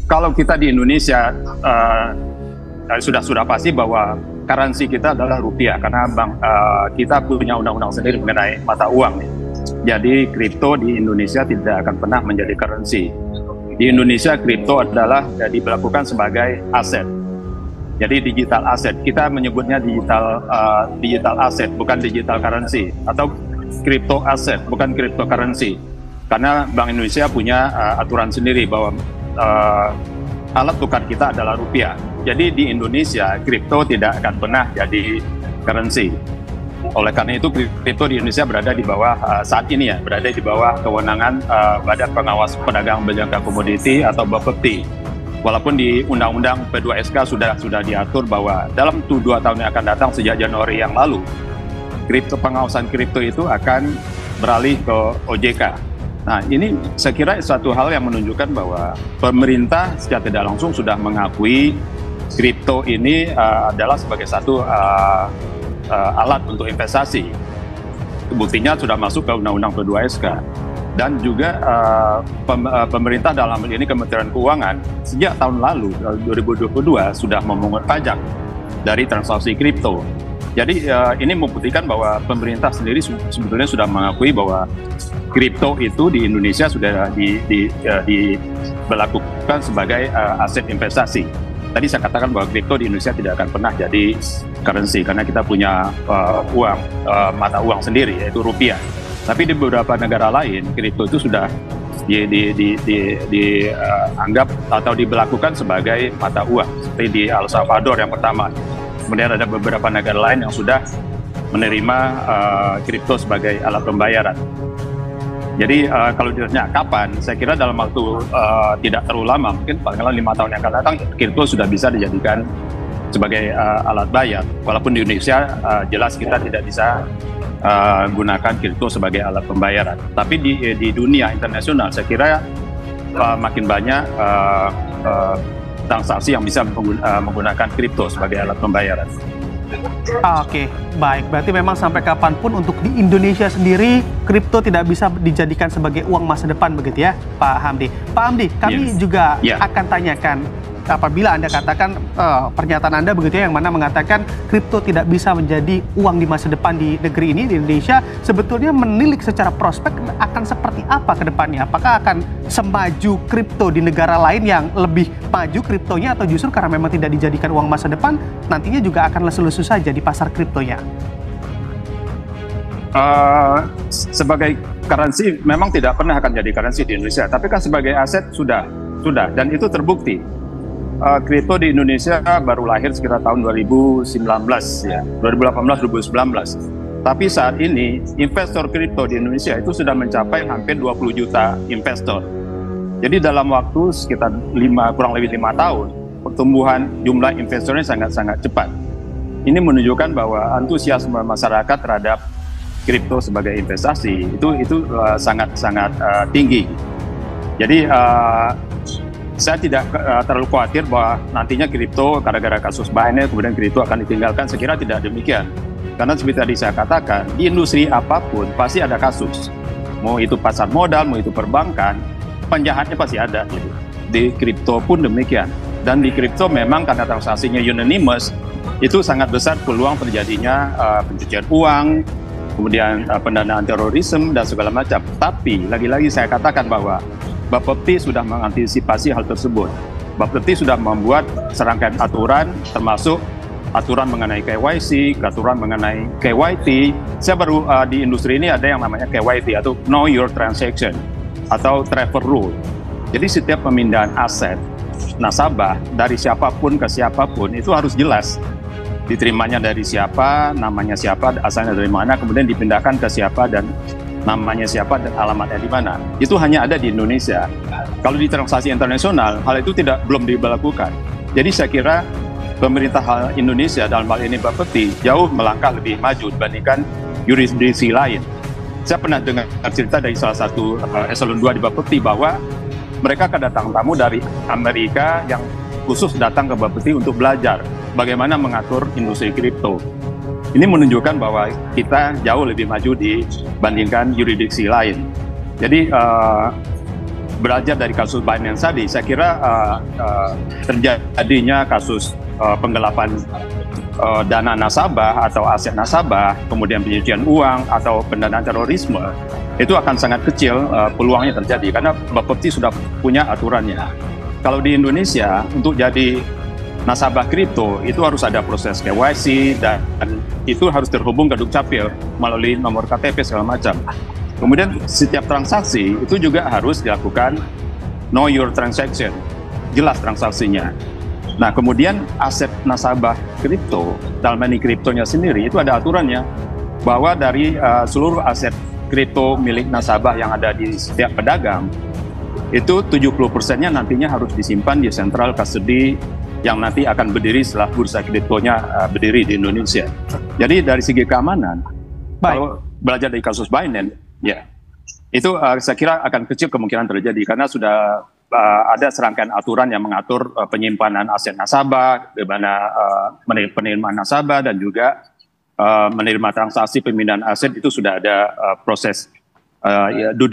Kalau kita di Indonesia sudah pasti bahwa currency kita adalah rupiah karena kita punya undang-undang sendiri mengenai mata uang nih. Jadi kripto di Indonesia tidak akan pernah menjadi currency. Di Indonesia kripto adalah diberlakukan sebagai aset. Jadi digital asset. Kita menyebutnya digital asset bukan digital currency, atau crypto asset bukan cryptocurrency. Karena Bank Indonesia punya aturan sendiri bahwa alat tukar kita adalah rupiah. Jadi di Indonesia kripto tidak akan pernah jadi currency. Oleh karena itu kripto di Indonesia berada di bawah saat ini berada di bawah kewenangan Badan Pengawas Perdagangan Berjangka Komoditi atau Bapepti. Walaupun di Undang-Undang P2SK sudah diatur bahwa dalam 2 tahun yang akan datang sejak Januari yang lalu, pengawasan kripto itu akan beralih ke OJK. Nah, ini saya kira suatu hal yang menunjukkan bahwa pemerintah secara tidak langsung sudah mengakui kripto ini adalah sebagai satu alat untuk investasi. Buktinya sudah masuk ke Undang-Undang P2SK. Dan juga pemerintah dalam hal ini Kementerian Keuangan sejak tahun lalu 2022 sudah memungut pajak dari transaksi kripto. Jadi ini membuktikan bahwa pemerintah sendiri sebetulnya sudah mengakui bahwa kripto itu di Indonesia sudah diberlakukan sebagai aset investasi. Tadi saya katakan bahwa kripto di Indonesia tidak akan pernah jadi currency karena kita punya mata uang sendiri yaitu rupiah. Tapi di beberapa negara lain kripto itu sudah dianggap atau diberlakukan sebagai mata uang seperti di El Salvador yang pertama. Kemudian ada beberapa negara lain yang sudah menerima kripto sebagai alat pembayaran. Jadi kalau ditanya kapan, saya kira dalam waktu tidak terlalu lama, mungkin paling lama 5 tahun yang akan datang, kripto sudah bisa dijadikan sebagai alat bayar. Walaupun di Indonesia jelas kita tidak bisa gunakan kripto sebagai alat pembayaran. Tapi di dunia internasional, saya kira makin banyak transaksi yang bisa menggunakan kripto sebagai alat pembayaran. Oke, baik. Berarti memang sampai kapanpun untuk di Indonesia sendiri, kripto tidak bisa dijadikan sebagai uang masa depan begitu ya, Pak Hamdi. Pak Hamdi, kami juga akan tanyakan, apabila Anda katakan pernyataan Anda begitu ya, yang mana mengatakan kripto tidak bisa menjadi uang di masa depan di negeri ini, di Indonesia, sebetulnya menilik secara prospek akan seperti apa ke depannya? Apakah akan semaju kripto di negara lain yang lebih maju kriptonya, atau justru karena memang tidak dijadikan uang masa depan, nantinya juga akan lesu-lesu saja di pasar kriptonya? Sebagai currency memang tidak pernah akan jadi currency di Indonesia, tapi kan sebagai aset sudah, dan itu terbukti. Kripto di Indonesia baru lahir sekitar tahun 2019 ya, 2018-2019. Tapi saat ini investor kripto di Indonesia itu sudah mencapai hampir 20 juta investor. Jadi dalam waktu sekitar kurang lebih 5 tahun, pertumbuhan jumlah investornya sangat-sangat cepat. Ini menunjukkan bahwa antusiasme masyarakat terhadap kripto sebagai investasi itu sangat-sangat tinggi. Jadi saya tidak terlalu khawatir bahwa nantinya kripto gara-gara kasus Binance kemudian kripto akan ditinggalkan. Saya kira tidak demikian. Karena seperti tadi saya katakan, di industri apapun pasti ada kasus. Mau itu pasar modal, mau itu perbankan, penjahatnya pasti ada. Gitu. Di kripto pun demikian. Dan di kripto memang karena transaksinya anonymous, itu sangat besar peluang terjadinya pencucian uang, kemudian pendanaan terorisme dan segala macam. Tapi lagi-lagi saya katakan bahwa Bapepti sudah mengantisipasi hal tersebut. Bapepti sudah membuat serangkaian aturan, termasuk aturan mengenai KYC, aturan mengenai KYT. Saya baru di industri ini ada yang namanya KYT atau Know Your Transaction atau Travel Rule. Jadi setiap pemindahan aset nasabah dari siapapun ke siapapun itu harus jelas. Diterimanya dari siapa, namanya siapa, asalnya dari mana, kemudian dipindahkan ke siapa dan namanya siapa dan alamatnya di mana. Itu hanya ada di Indonesia. Kalau di transaksi internasional, hal itu belum diberlakukan. Jadi saya kira pemerintah Indonesia dalam hal ini Bapepti jauh melangkah lebih maju dibandingkan yurisdiksi lain. Saya pernah dengar cerita dari salah satu eselon 2 di Bapepti bahwa mereka kedatangan tamu dari Amerika yang khusus datang ke Bapepti untuk belajar bagaimana mengatur industri kripto. Ini menunjukkan bahwa kita jauh lebih maju dibandingkan yurisdiksi lain. Jadi belajar dari kasus Binance tadi, saya kira terjadinya kasus penggelapan dana nasabah atau aset nasabah, kemudian pencucian uang atau pendanaan terorisme, itu akan sangat kecil peluangnya terjadi karena Bapepti sudah punya aturannya. Kalau di Indonesia untuk jadi nasabah kripto itu harus ada proses KYC dan itu harus terhubung ke Dukcapil melalui nomor KTP segala macam. Kemudian setiap transaksi itu juga harus dilakukan know your transaction, jelas transaksinya. Nah, kemudian aset nasabah kripto, dalam ini kriptonya sendiri itu ada aturannya bahwa dari seluruh aset kripto milik nasabah yang ada di setiap pedagang itu 70%-nya nantinya harus disimpan di central custody yang nanti akan berdiri setelah bursa kriptonya berdiri di Indonesia. Jadi dari segi keamanan, kalau belajar dari kasus Binance, ya, itu saya kira akan kecil kemungkinan terjadi karena sudah ada serangkaian aturan yang mengatur penyimpanan aset nasabah, bagaimana penerimaan nasabah dan juga menerima transaksi pemindahan aset itu sudah ada proses due